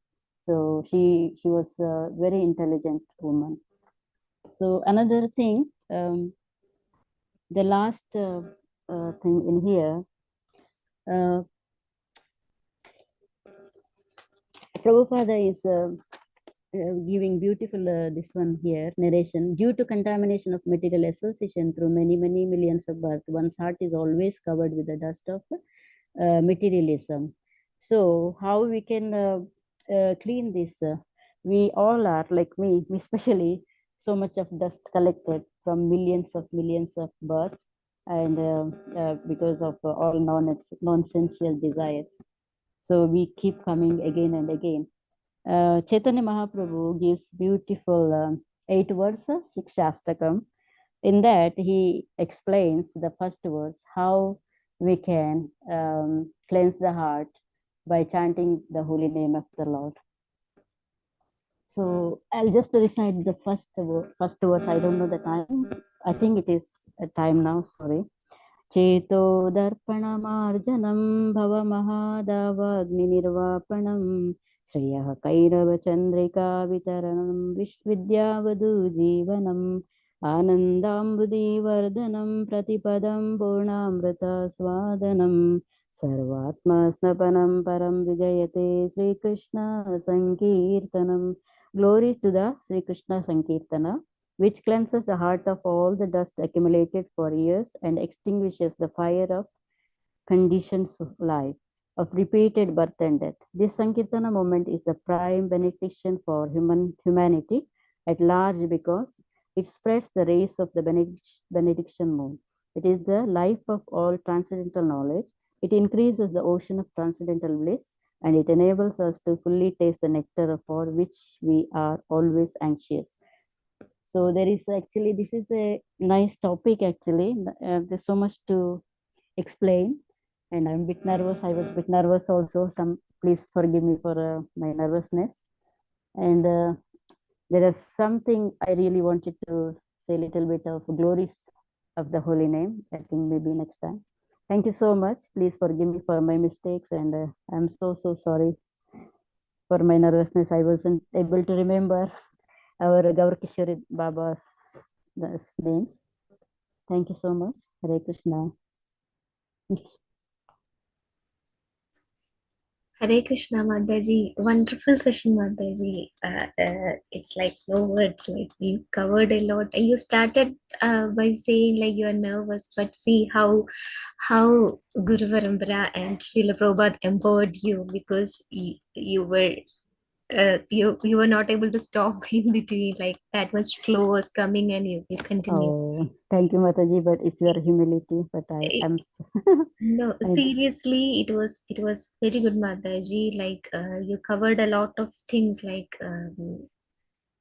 So she was a very intelligent woman. So another thing, the last thing in here, Prabhupada is giving beautiful this one here narration. Due to contamination of material association through many millions of births, one's heart is always covered with the dust of materialism. So how we can clean this? We all are like me especially, so much of dust collected from millions of births, and because of all non-essential desires. So we keep coming again and again. Chaitanya Mahaprabhu gives beautiful 8 verses, Shikshastakam. In that, he explains the first verse, how we can cleanse the heart by chanting the holy name of the Lord. So I'll just recite the first verse. I don't know the time. I think it is a time now, sorry. चेतो दर्पणमार्जनं भवमहादावाग्निर्वापणं श्रेयः कैरवचन्द्रिका वितरणं विद्यावधूजीवनम् आनन्दाम्बुदीवर्धनं प्रतिपदं पूर्णामृतस्वादनं सर्वात्मस्नपनं परं विजयते Shrikrishna संकीर्तनं. Glory to the Sri Krishna Sankirtana, which cleanses the heart of all the dust accumulated for years and extinguishes the fire of conditions of life, of repeated birth and death. This Sankirtana moment is the prime benediction for humanity at large because it spreads the rays of the benediction moon. It is the life of all transcendental knowledge. It increases the ocean of transcendental bliss, and it enables us to fully taste the nectar for which we are always anxious. So there is actually, this is a nice topic actually. There's so much to explain, and I'm a bit nervous. I was a bit nervous also. Please forgive me for my nervousness. And there is something I really wanted to say a little bit of glories of the holy name. I think maybe next time. Thank you so much. Please forgive me for my mistakes, and I'm so sorry for my nervousness. I wasn't able to remember our Gaur Kishore Baba's the names. Thank you so much. Hare Krishna. Hare Krishna, Mataji. Wonderful session, Mataji. It's like no words. Like you covered a lot. You started by saying like you are nervous, but see how Guru Parampara and Srila Prabhupada empowered you, because you were you were not able to stop in between. Like that much flow was coming, and you continue. Oh, thank you, Mataji, but it's your humility, but I am No, I- seriously, it was very good, Mataji. Like you covered a lot of things. Like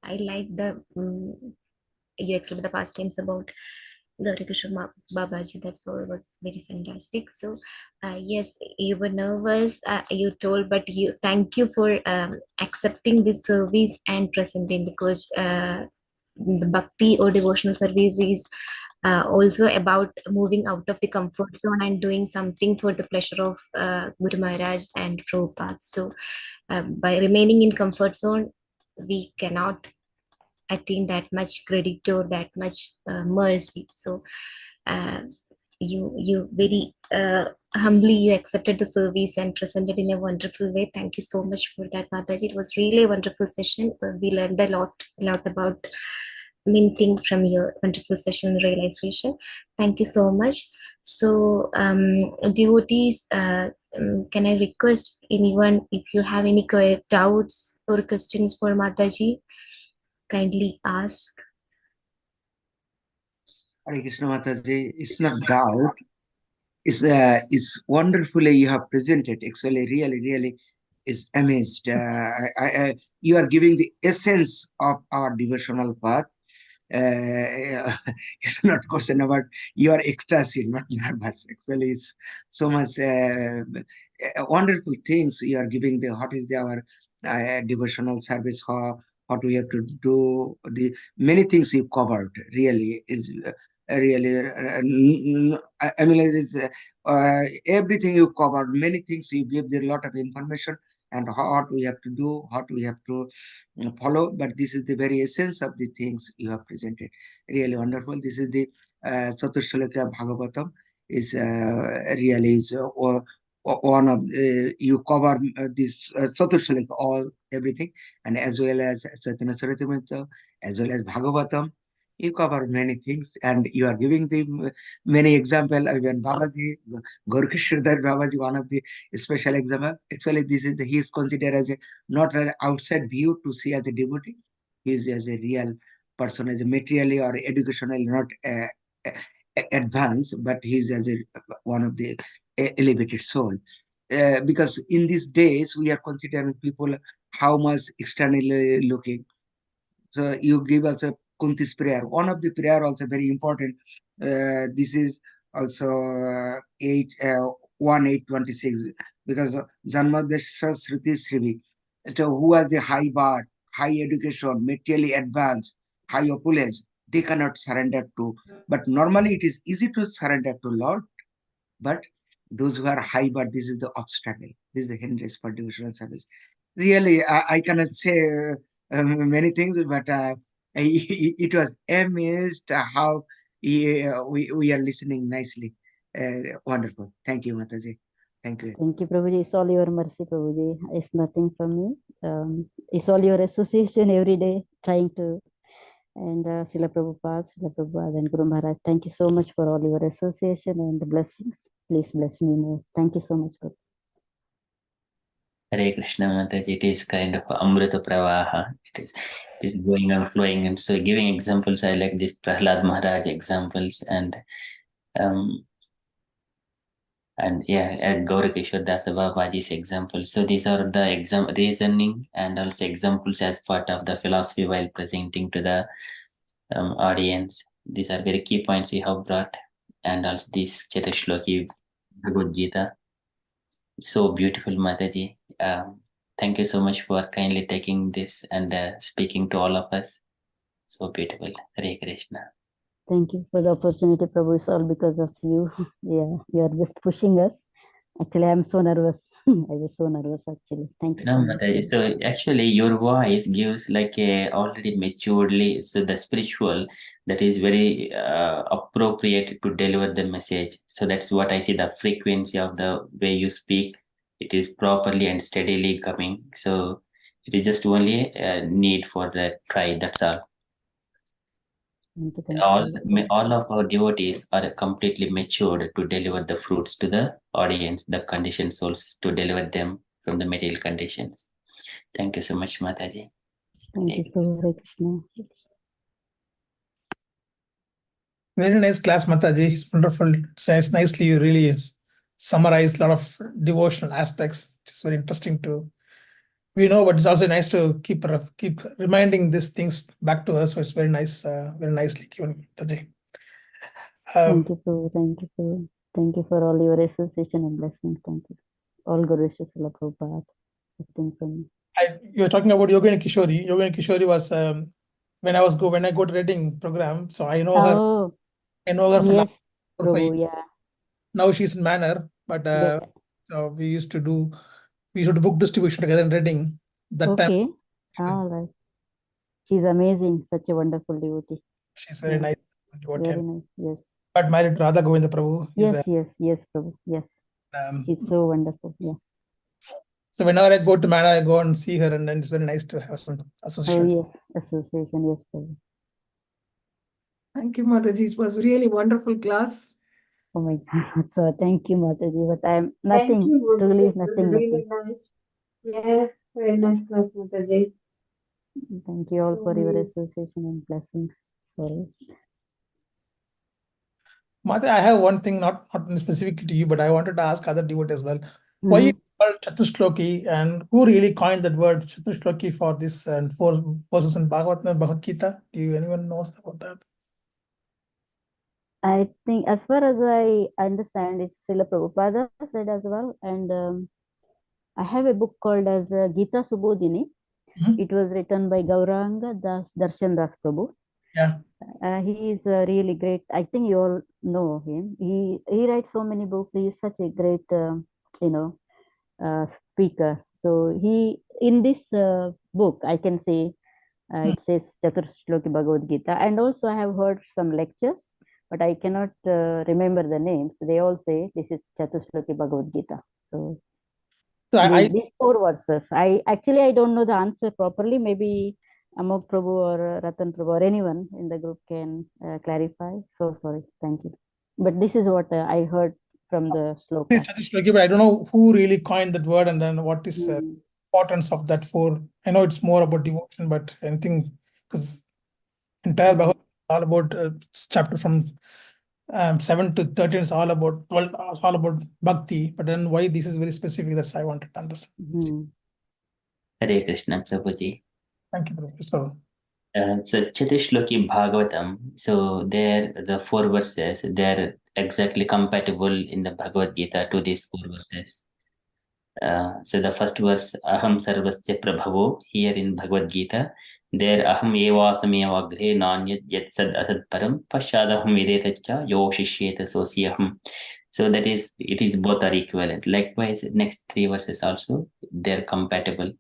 I like the you explained the past tense about Gauri Kishore Babaji. That's all was very fantastic. So yes, you were nervous. You told, but you thank you for accepting this service and presenting, because the bhakti or devotional service is also about moving out of the comfort zone and doing something for the pleasure of Guru Maharaj and Prabhupada. So by remaining in comfort zone, we cannot attain that much credit or that much mercy. So uh, you very humbly you accepted the service and presented in a wonderful way. Thank you so much for that, Mataji. It was really a wonderful session. We learned a lot about many things from your wonderful session realization. Thank you so much. So devotees, can I request anyone, if you have any doubts or questions for Mataji, kindly ask. Hare Krishna Mataji, it's not doubt. It's wonderfully you have presented. Actually, really is amazed. You are giving the essence of our devotional path. It's not question about your ecstasy, not nervous. Actually, it's so much wonderful things you are giving. What is our devotional service? What we have to do? The many things you covered. Really is really. I mean, everything you covered. Many things you give a lot of information and what we have to do, what we have to follow, but this is the very essence of the things you have presented. Really wonderful. This is the Chaturshloka Bhagavatam is really is one of you cover this Chaturshloka, all everything, and as well as Chaitanya Charitamrita, as well as Bhagavatam. You cover many things, and you are giving the many example. When Babaji, Gorkishridhar Babaji, one of the special example. Actually, this is he is considered as a not an outside view to see as a devotee. He is as a real person, as a materially or educationally not advanced, but he is as a one of the elevated soul. Because in these days we are considering people how much externally looking. So you give us a Kunti's prayer. One of the prayer also very important. This is also 1:8:26 because Janmadesha Sriti Srivi. So who has the high birth, high education, materially advanced, high opulence, they cannot surrender to. But normally it is easy to surrender to Lord, but those who are high birth, this is the obstacle. This is the hindrance for devotional service. Really, I cannot say many things, but it was amazed how we are listening nicely. Wonderful. Thank you, Mataji. Thank you. Thank you, Prabhuji. It's all your mercy, Prabhuji. It's nothing from me. It's all your association every day trying to. And Srila Prabhupada, and Guru Maharaj, thank you so much for all your association and the blessings. Please bless me more. Thank you so much, Prabhu. Hare Krishna Mataji, it is kind of Amrita Pravaha. It is going and flowing. And so giving examples, I like this Prahlad Maharaj examples and yeah, Gauri Kishore Das Babaji's example. So these are the reasoning and also examples as part of the philosophy while presenting to the audience. These are very key points we have brought, and also this Chetashloki BhagavadGita. So beautiful, Mataji. Thank you so much for kindly taking this and speaking to all of us. So beautiful. Hare Krishna. Thank you for the opportunity, Prabhu. It's all because of you. Yeah, you are just pushing us. Actually, I'm so nervous. I was so nervous actually. Thank you No, so much. Mataji. So actually, your voice gives like a already maturely. So the spiritual that is very appropriate to deliver the message. So that's what I see. The frequency of the way you speak, it is properly and steadily coming. So it is just only a need for the try. That's all. Thank All you. all of our devotees are completely matured to deliver the fruits to the audience, the conditioned souls to deliver them from the material conditions. Thank you so much, Mataji. Thank you, Prabhu. Hare Krishna. Very nice class, Mataji. It's wonderful. It's nice, nicely you really summarize a lot of devotional aspects. It's very interesting to we know, but it's also nice to keep reminding these things back to us. So it's very nice, very nicely given, Mataji. Thank you, Prabhu. Thank you, Prabhu. Thank you for all your association and blessings. Thank you. All good wishes, Prabhupada. Everything from me. You're talking about Yogini Kishori. Yogini Kishori was when I go to reading program, so I know her. Oh, I know her from yes, 4 or 5 Prabhu. Yeah. Now she's in Manor, but Yeah. so we used to book distribution together in Reading. That time Okay. All right. She's amazing. Such a wonderful devotee. she's very Yeah. nice devotee. Very nice. Yes. But married to Radha Govinda Prabhu. Yes, yes, Prabhu. Yes. She's so wonderful. Yeah. So whenever I go to Manor, I go and see her, and then it's very nice to have some association. Oh, yes. Association. Yes, Prabhu. Thank you, Mataji. It was really wonderful class. Oh my God. So thank you, Mataji. But I'm Thank nothing. you, Truly Mataji. It was nothing. really nice. Yeah, very nice class, Mataji. Thank you all for your association and blessings. Sorry. Mata, I have one thing, not specifically to you, but I wanted to ask other devotees as well. Why is it called Chatushloki, and who really coined that word Chatushloki for this and 4 verses in Bhagavad Gita? Do anyone knows about that? I think, as far as I understand, it's Srila Prabhupada said as well. And I have a book called as Gita Subodhini. It was written by Gauranga Das Darshan Das Prabhu. Yeah. He is really great. I think you all know him. He writes so many books. He is such a great, speaker. So he, in this book, I can say it says Chaturshloki Bhagavad Gita. And also I have heard some lectures, but I cannot remember the names. They all say this is Chaturshloki Bhagavad Gita. So these 4 verses. I don't know the answer properly. Maybe Amok Prabhu or Ratan Prabhu or anyone in the group can clarify. So sorry. Thank you. But this is what I heard from the sloka. But I don't know who really coined that word, and then what is importance of that 4. I know it's more about devotion, but anything, because entire Bhagavad all about chapter from 7 to 13 is all about bhakti, but then why this is very specific, that's I wanted to understand. Hare Krishna, Prabhuji. Thank you, Prabhu. So Chatushloki Bhagavatam, so there the 4 verses, they're exactly compatible in the Bhagavad Gita to these 4 verses. So the first verse, Aham Sarvasya Prabhavo, here in Bhagavad Gita, there Aham Evasam Evagre Nanyat Yat Sad Asad Param Pashadaham Vedetacha Yo Shishyeta Sosyaham. So that is, it is both are equivalent. Likewise, next 3 verses also, they're compatible.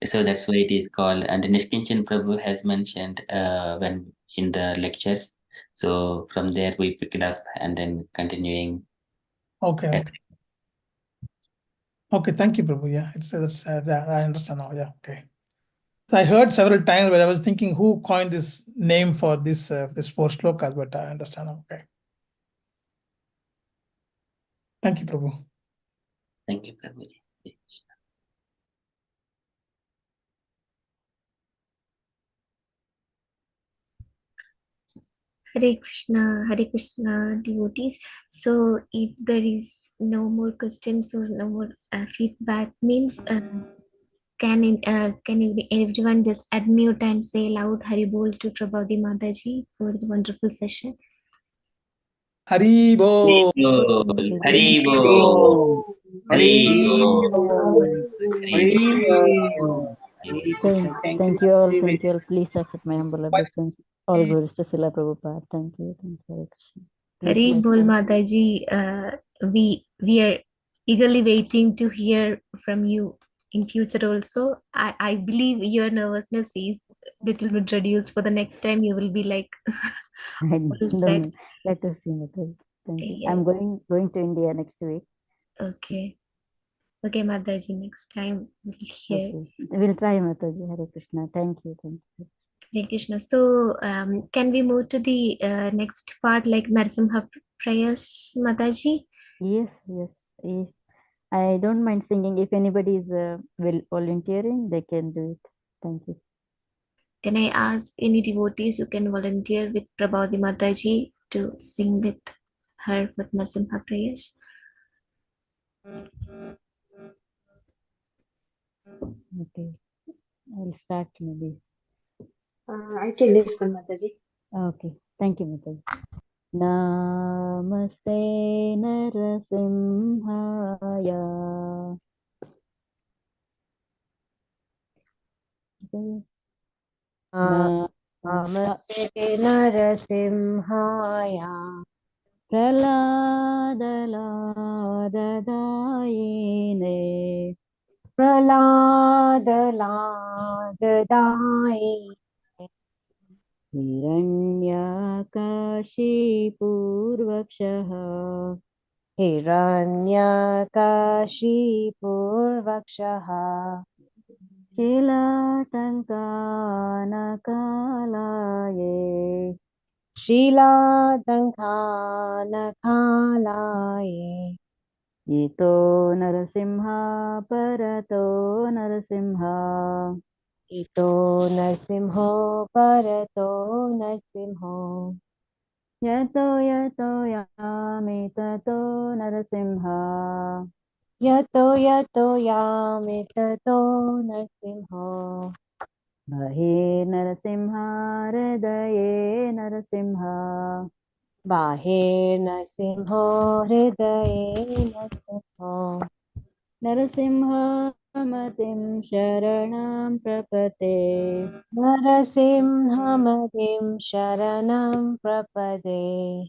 So that's why it is called, and Nishkinchan Prabhu has mentioned when in the lectures. So from there we pick it up and then continuing. Okay. Okay, thank you, Prabhu. Yeah, that's I understand now. Yeah, okay. So I heard several times where I was thinking who coined this name for this 4 shlokas, but I understand now. Okay. Thank you, Prabhu. Thank you, Prabhuji. Hare Krishna, devotees. So if there is no more questions or no more feedback, means can everyone just unmute and say loud Hari Bol to Prabhupada Mataji for the wonderful session? Hari Bol. Hari Bol. Hari Bol. Thank you all. Thank you all. Please accept my humble obeisance. All glories to Srila Prabhupada. Thank you. Thank you, Hare Krishna. Hari Bol Mataji. We are eagerly waiting to hear from you in future also. I believe your nervousness is little bit reduced. For the next time you will be like I all don't set. know. Let us see, Mataji. Thank you. I'm Yes. going to India next week. Okay. Okay, Mataji, next time we'll hear. Okay. We'll try, Mataji. Hare Krishna. Thank you. Thank you. Hare Krishna. So, can we move to the next part, like Narasimha prayers, Mataji? Yes, yes. I don't mind singing. If anybody is volunteering, they can do it. Thank you. Can I ask any devotees who can volunteer with Prabhavathi Mataji to sing with her with Narasimha prayers? Okay. I'll start maybe. I can listen, Mataji. Okay. Thank you, Mataji. Namaste Narasimhaya. Okay. Namaste Narasimhaya. Praladadayine. Praladadayine. Hiranyakashipurvakshaha. Hiranyakashipurvakshaha. Shilatankanakalaye. Shilatankanakalaye. Ito Narasimha Parato Narasimha. Ito Narasimho Parato Narasimho. Yato yami tato Narasimha. Yato yami tato Narasimho. Bahe Narasimha Hridaye Narasimha. Bahe Narasimho Hridaye Narasimho. Narasimha Matim Sharanam Prapate. Narasimhamadim Sharanam Prapade.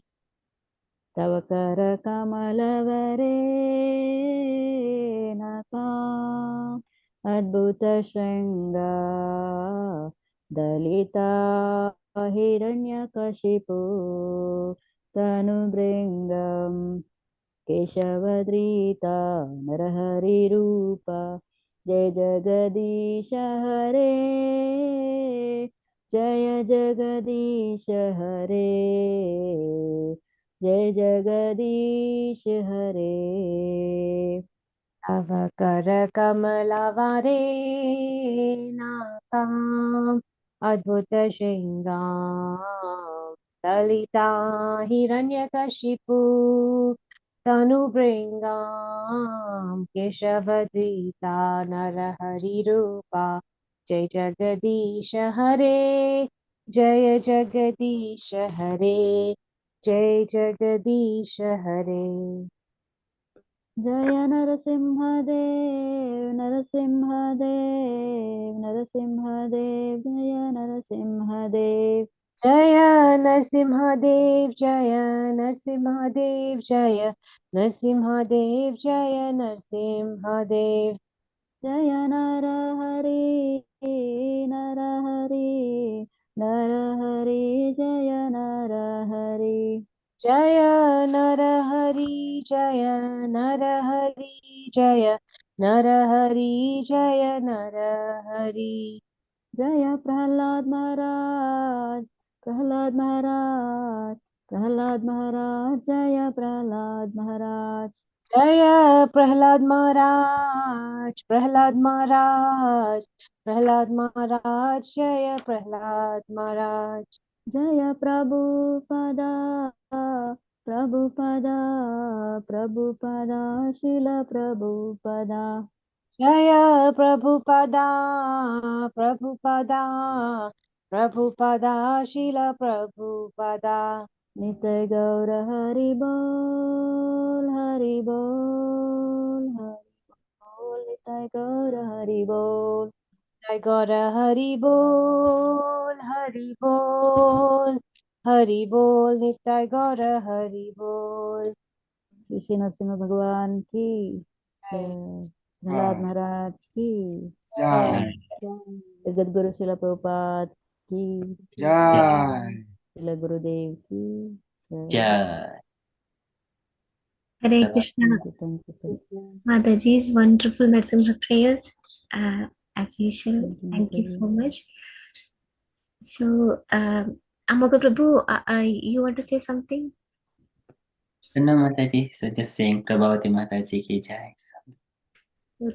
Tavakara Kamalavare Naka Adbhuta Shringa Dalita Hiranyakashipu Tanubringam Keshavadrita Narahari Rupa Jai Jagadisha Hare Jaya Jagadisha Hare Jai Jagadish Hare. Avakara Kamalavare Nakam Adbhuta Shringam Dalita Hiranyakashipu Tanubringam Keshavadrita Narahari Rupa Jai Jagadisha Hare Jaya Jagadisha Hare Jai Jagadisha Hare. Jaya Narasimhadev, Narasimhadev, Narasimhadev, Jaya Narasimhadev. Jaya Narasimhadev, Jaya Narasimhadev, Jaya Narasimhadev, Jaya Narasimhadev. Jaya Narahari, Narahari, Narahari, Jaya Narahari. Jaya Narahari, Jaya Narahari, Jaya Narahari, Jaya Narahari. Jaya Prahlad Maharaj, Prahlad Maharaj, Prahlad Maharaj, Jaya Prahlad Maharaj. Jaya Prahlad Maharaj, Prahlad Maharaj, Prahlad Maharaj, Jaya Prahlad Maharaj. Jaya Prabhupada, Prabhupada, Prabhupada, Srila Prabhupada. Jaya Prabhupada, Prabhupada, Prabhupada, Srila Prabhupada. Nitai Gaura Hari Bol, Hari Bol, Hari Bol, Nitai Gaura Hari Bol. Jai Gaura Hari Bol, Hari Bol, Hari Bol, Nitai Gaura Hari Bol. Shri Narasimha Bhagavan ki Jai. Prahlad Maharaj ki. Jai. Jagadguru Srila Prabhupada ki. Jai. Srila Gurudev ki. Jai. Jai. Hare Krishna. Thank you. Mataji's wonderful Narsimha prayers. As usual, Thank you, thank you Mataji. so much. So, Amoga Prabhu, you want to say something? No, Mataji. So just saying Prabhavathi Mataji ki jai.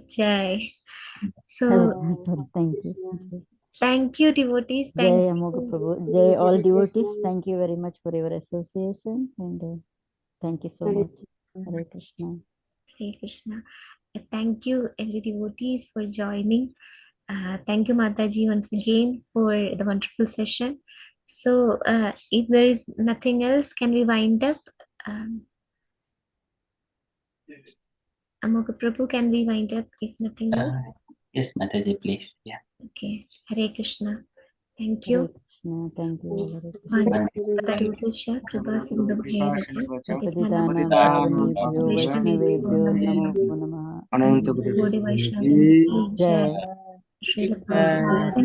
Jai. So, Sorry, thank you. thank you, devotees. Jai Thank Amoga you. Prabhu. Jai all devotees. Thank you very much for your association and thank you so much. Hare Krishna. Hare Krishna. Thank you, every devotees, for joining. Thank you, Mataji, once again for the wonderful session. So, if there is nothing else, can we wind up? Amoga Prabhu, can we wind up if nothing else? Yes, Mataji, please. Yeah. Okay. Hare Krishna. Thank Hare you. Krishna. Thank you. Hare Krishna. Vanchanatapattarubhyascha kripa sindhubhyeva Patitanam patithanam pavanebhyo vaishnavebhyo Vaishnavebhyo namo Namo Namaha. Ananta Gaudiya Vaishnava Jai. Srila Prabhupada